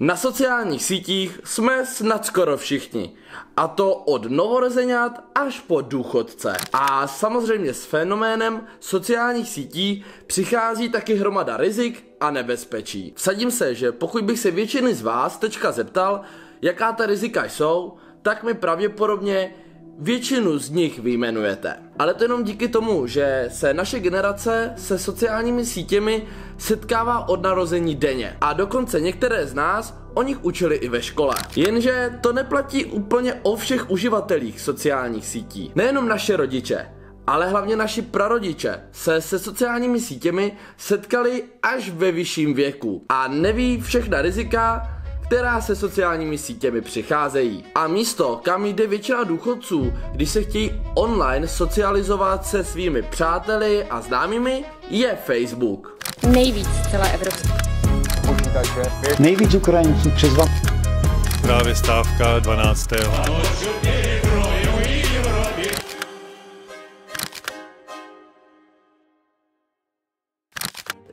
Na sociálních sítích jsme snad skoro všichni. A to od novorozeňat až po důchodce. A samozřejmě s fenoménem sociálních sítí přichází taky hromada rizik a nebezpečí. Vsadím se, že pokud bych se většiny z vás teďka zeptal, jaká ta rizika jsou, tak mi pravděpodobně většinu z nich vyjmenujete. Ale to jenom díky tomu, že se naše generace se sociálními sítěmi setkává od narození denně. A dokonce některé z nás o nich učili i ve škole. Jenže to neplatí úplně o všech uživatelích sociálních sítí. Nejenom naše rodiče, ale hlavně naši prarodiče se sociálními sítěmi setkali až ve vyšším věku. A neví všechna rizika, která se sociálními sítěmi přicházejí. A místo, kam jde většina důchodců, když se chtějí online socializovat se svými přáteli a známými, je Facebook. Nejvíc celé Evropské. Nejvíc Ukrajinců přes vám. Právě stávka 12.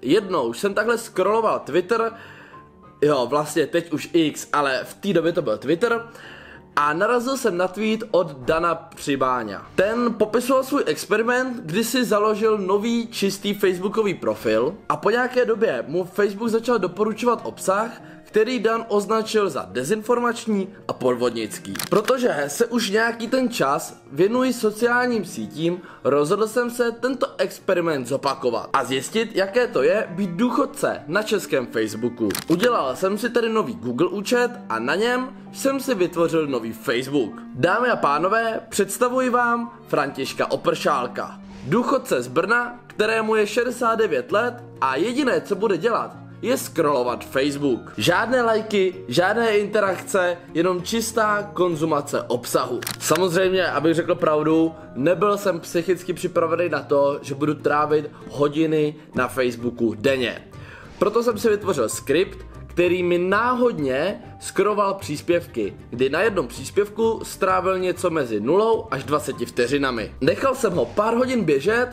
Jednou jsem takhle scrolloval Twitter, jo, vlastně teď už X, ale v té době to byl Twitter, a narazil jsem na tweet od Dana Přibáňa. Ten popisoval svůj experiment, kdy si založil nový čistý facebookový profil a po nějaké době mu Facebook začal doporučovat obsah, který Dan označil za dezinformační a podvodnický. Protože se už nějaký ten čas věnuji sociálním sítím, rozhodl jsem se tento experiment zopakovat a zjistit, jaké to je být důchodce na českém Facebooku. Udělal jsem si tedy nový Google účet a na něm jsem si vytvořil nový Facebook. Dámy a pánové, představuji vám Františka Opršálka, důchodce z Brna, kterému je 69 let a jediné, co bude dělat, je scrollovat Facebook. Žádné lajky, žádné interakce, jenom čistá konzumace obsahu. Samozřejmě, abych řekl pravdu, nebyl jsem psychicky připravený na to, že budu trávit hodiny na Facebooku denně. Proto jsem si vytvořil skript, který mi náhodně scrolloval příspěvky, kdy na jednom příspěvku strávil něco mezi 0 až 20 vteřinami. Nechal jsem ho pár hodin běžet,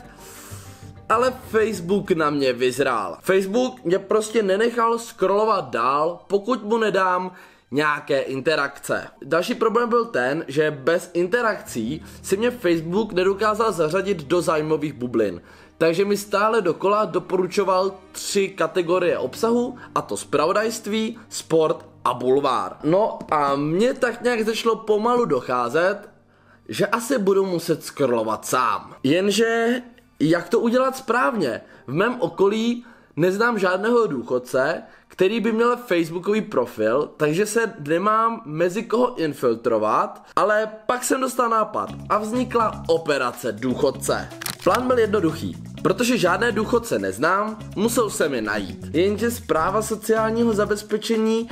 ale Facebook na mě vyzrál. Facebook mě prostě nenechal scrollovat dál, pokud mu nedám nějaké interakce. Další problém byl ten, že bez interakcí si mě Facebook nedokázal zařadit do zájmových bublin. Takže mi stále dokola doporučoval 3 kategorie obsahu, a to zpravodajství, sport a bulvár. No a mně tak nějak začalo pomalu docházet, že asi budu muset scrollovat sám. Jenže jak to udělat správně? V mém okolí neznám žádného důchodce, který by měl facebookový profil, takže se nemám mezi koho infiltrovat, ale pak jsem dostal nápad a vznikla operace důchodce. Plán byl jednoduchý. Protože žádné důchodce neznám, musel jsem je najít. Jenže správa sociálního zabezpečení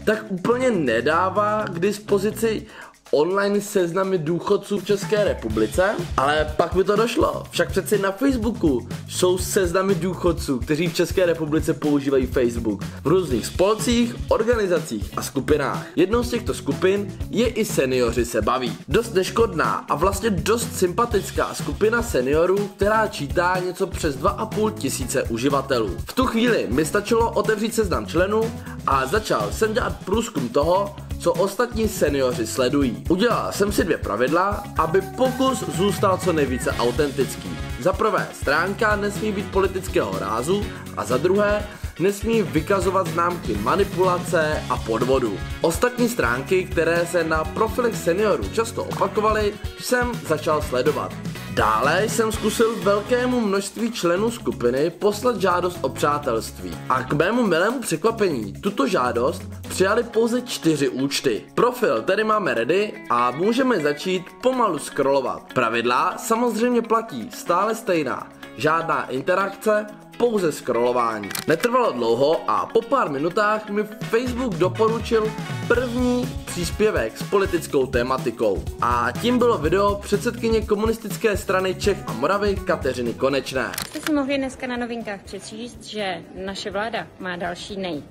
tak úplně nedává k dispozici online seznamy důchodců v České republice, ale pak mi to došlo. Však přeci na Facebooku jsou seznamy důchodců, kteří v České republice používají Facebook v různých spolcích, organizacích a skupinách. Jednou z těchto skupin je i Seniori se baví. Dost neškodná a vlastně dost sympatická skupina seniorů, která čítá něco přes 2,5 tisíce uživatelů. V tu chvíli mi stačilo otevřít seznam členů a začal jsem dělat průzkum toho, co ostatní seniori sledují. Udělal jsem si 2 pravidla, aby pokus zůstal co nejvíce autentický. Za prvé, stránka nesmí být politického rázu a za druhé, nesmí vykazovat známky manipulace a podvodu. Ostatní stránky, které se na profilech seniorů často opakovaly, jsem začal sledovat. Dále jsem zkusil velkému množství členů skupiny poslat žádost o přátelství. A k mému milému překvapení tuto žádost přijali pouze 4 účty. Profil tedy máme ready a můžeme začít pomalu scrollovat. Pravidla samozřejmě platí stále stejná. Žádná interakce, pouze scrollování. Netrvalo dlouho a po pár minutách mi Facebook doporučil první příspěvek s politickou tématikou. A tím bylo video předsedkyně komunistické strany Čech a Moravy Kateřiny Konečné. Jste si mohli dneska na novinkách přečíst, že naše vláda má další nej.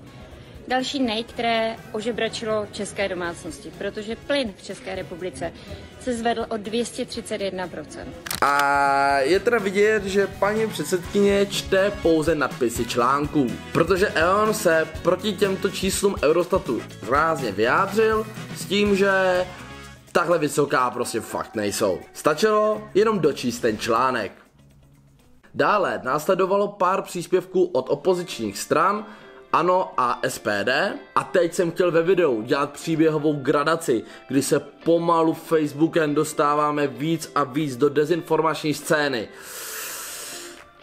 Další nej, které ožebračilo české domácnosti, protože plyn v České republice se zvedl o 231%. A je teda vidět, že paní předsedkyně čte pouze nadpisy článků, protože E.ON se proti těmto číslům Eurostatu rázně vyjádřil s tím, že takhle vysoká prostě fakt nejsou. Stačilo jenom dočíst ten článek. Dále následovalo pár příspěvků od opozičních stran, ANO a SPD. A teď jsem chtěl ve videu dělat příběhovou gradaci, kdy se pomalu Facebookem dostáváme víc a víc do dezinformační scény.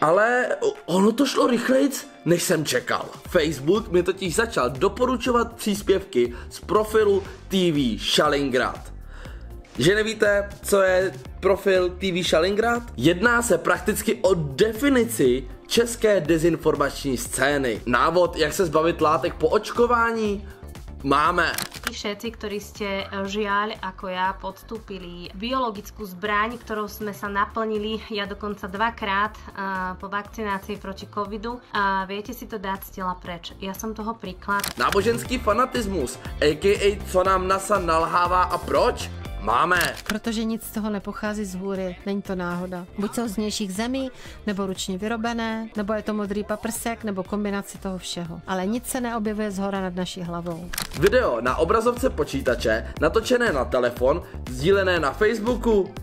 Ale ono to šlo rychlejc, než jsem čekal. Facebook mi totiž začal doporučovat příspěvky z profilu TV Stalingrad. Že nevíte, co je profil TV Stalingrad? Jedná se prakticky o definici české dezinformační scény. Návod, jak se zbavit látek po očkování? Máme. Všetci, ktorí ste žiaľ ako ja podstúpili biologickú zbraň, ktorou sme sa naplnili, ja dokonca 2-krát po vakcinácii proti covidu, viete si to dať z tela preč. Ja som toho príklad. Náboženský fanatismus, a.k.a. co nám NASA nalhává a proč? Máme. Protože nic z toho nepochází z hůry, není to náhoda. Buď jsou z vnějších zemí, nebo ručně vyrobené, nebo je to modrý paprsek, nebo kombinaci toho všeho. Ale nic se neobjevuje zhora nad naší hlavou. Video na obrazovce počítače, natočené na telefon, sdílené na Facebooku,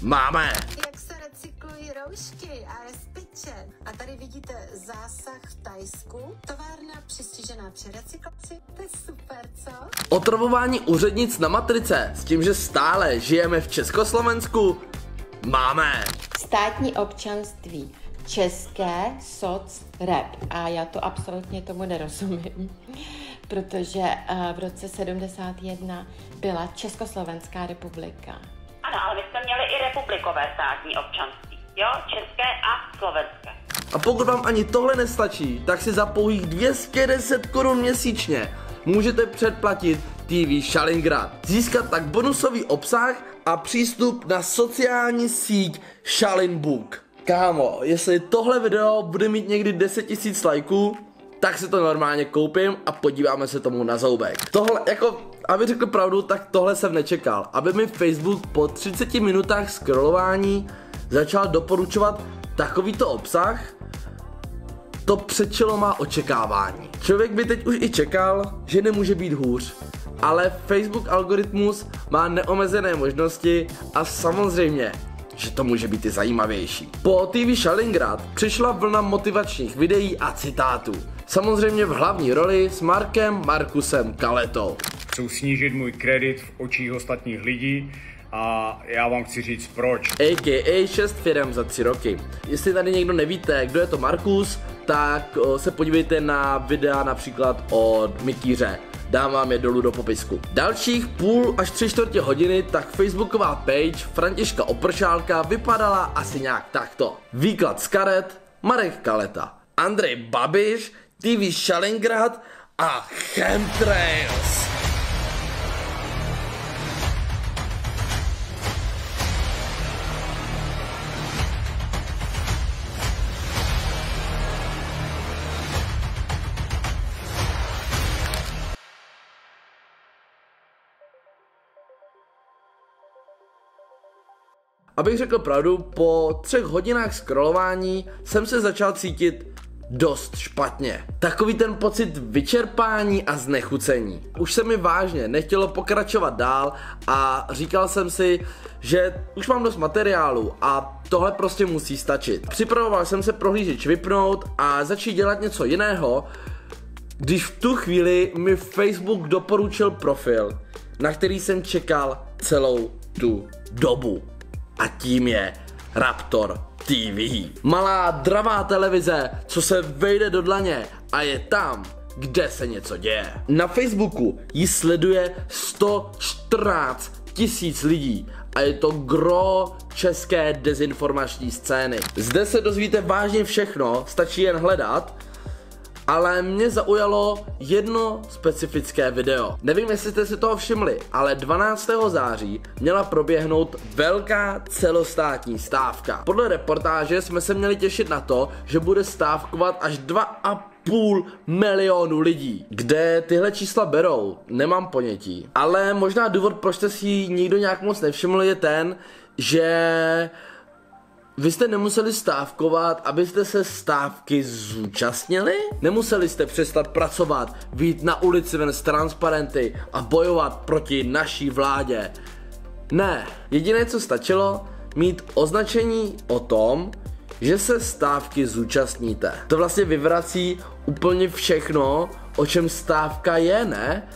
máme. Jak se recyklují roušky a respiče. A tady vidíte zásah v Thajsku. Továrna přistižená při recyklaci. To je super, co? Otravování úřednic na matrice s tím, že stále žijeme v Československu, máme. Státní občanství, české soc rep. A já to absolutně tomu nerozumím, protože v roce 71 byla Československá republika. Ano, ale my jsme měli i republikové státní občanství, jo, české a slovenské. A pokud vám ani tohle nestačí, tak si za pouhých 210 korun měsíčně můžete předplatit TV Stalingrad. Získat tak bonusový obsah a přístup na sociální síť Stalinbook. Kámo, jestli tohle video bude mít někdy 10 000 lajků, tak si to normálně koupím a podíváme se tomu na zoubek. Tohle, jako, aby řekl pravdu, tak tohle jsem nečekal. Aby mi Facebook po 30 minutách scrollování začal doporučovat takovýto obsah, to předčilo má očekávání. Člověk by teď už i čekal, že nemůže být hůř. Ale Facebook algoritmus má neomezené možnosti a samozřejmě, že to může být i zajímavější. Po TV Stalingrad přišla vlna motivačních videí a citátů. Samozřejmě v hlavní roli s Markusem Kaletou. Chcou snížit můj kredit v očích ostatních lidí a já vám chci říct proč. A.k.a. 6 firem za 3 roky. Jestli tady někdo nevíte, kdo je to Markus, tak se podívejte na videa například od Mikýře. Dám vám je dolů do popisku. Dalších půl až 3/4 hodiny tak facebooková page Františka Opršálka vypadala asi nějak takto. Výklad z karet, Marek Kaleta, Andrej Babiš, TV Stalingrad a Chemtrails. Abych řekl pravdu, po 3 hodinách scrollování jsem se začal cítit dost špatně. Takový ten pocit vyčerpání a znechucení. Už se mi vážně nechtělo pokračovat dál a říkal jsem si, že už mám dost materiálu a tohle prostě musí stačit. Připravoval jsem se prohlížeč vypnout a začít dělat něco jiného, když v tu chvíli mi Facebook doporučil profil, na který jsem čekal celou tu dobu. A tím je Raptor TV. Malá dravá televize, co se vejde do dlaně a je tam, kde se něco děje. Na Facebooku ji sleduje 114 000 lidí a je to gro české dezinformační scény. Zde se dozvíte vážně všechno, stačí jen hledat. Ale mě zaujalo jedno specifické video. Nevím, jestli jste si toho všimli, ale 12. září měla proběhnout velká celostátní stávka. Podle reportáže jsme se měli těšit na to, že bude stávkovat až půl milionu lidí. Kde tyhle čísla berou, nemám ponětí. Ale možná důvod, proč jste si nikdo nějak moc nevšiml, je ten, že vy jste nemuseli stávkovat, abyste se stávky zúčastnili? Nemuseli jste přestat pracovat, vyjít na ulici ven s transparenty a bojovat proti naší vládě. Ne, jediné, co stačilo, mít označení o tom, že se stávky zúčastníte. To vlastně vyvrací úplně všechno, o čem stávka je, ne?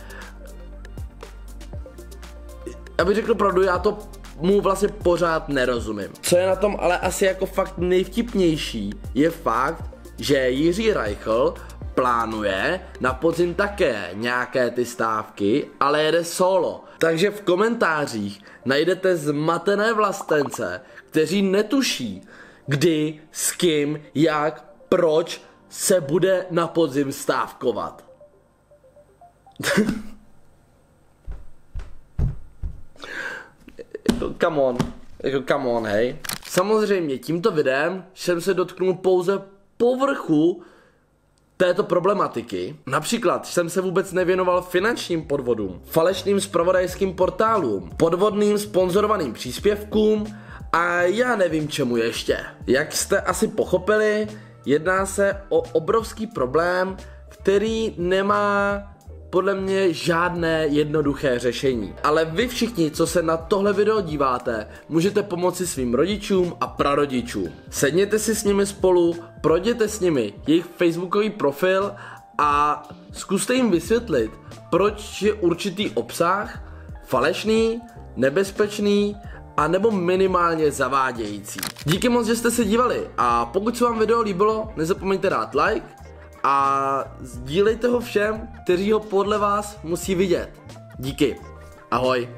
Abych řekl pravdu, já to mu vlastně pořád nerozumím. Co je na tom ale asi jako fakt nejvtipnější, je fakt, že Jiří Reichl plánuje na podzim také nějaké ty stávky, ale jede solo. Takže v komentářích najdete zmatené vlastence, kteří netuší, kdy, s kým, jak, proč se bude na podzim stávkovat. Come on, hej. Samozřejmě tímto videem jsem se dotknul pouze povrchu této problematiky. Například jsem se vůbec nevěnoval finančním podvodům, falešným zpravodajským portálům, podvodným sponzorovaným příspěvkům a já nevím čemu ještě. Jak jste asi pochopili, jedná se o obrovský problém, který nemá podle mě žádné jednoduché řešení. Ale vy všichni, co se na tohle video díváte, můžete pomoci svým rodičům a prarodičům. Sedněte si s nimi spolu, projděte s nimi jejich facebookový profil a zkuste jim vysvětlit, proč je určitý obsah falešný, nebezpečný a nebo minimálně zavádějící. Díky moc, že jste se dívali a pokud se vám video líbilo, nezapomeňte dát like a sdílejte ho všem, kteří ho podle vás musí vidět. Díky. Ahoj.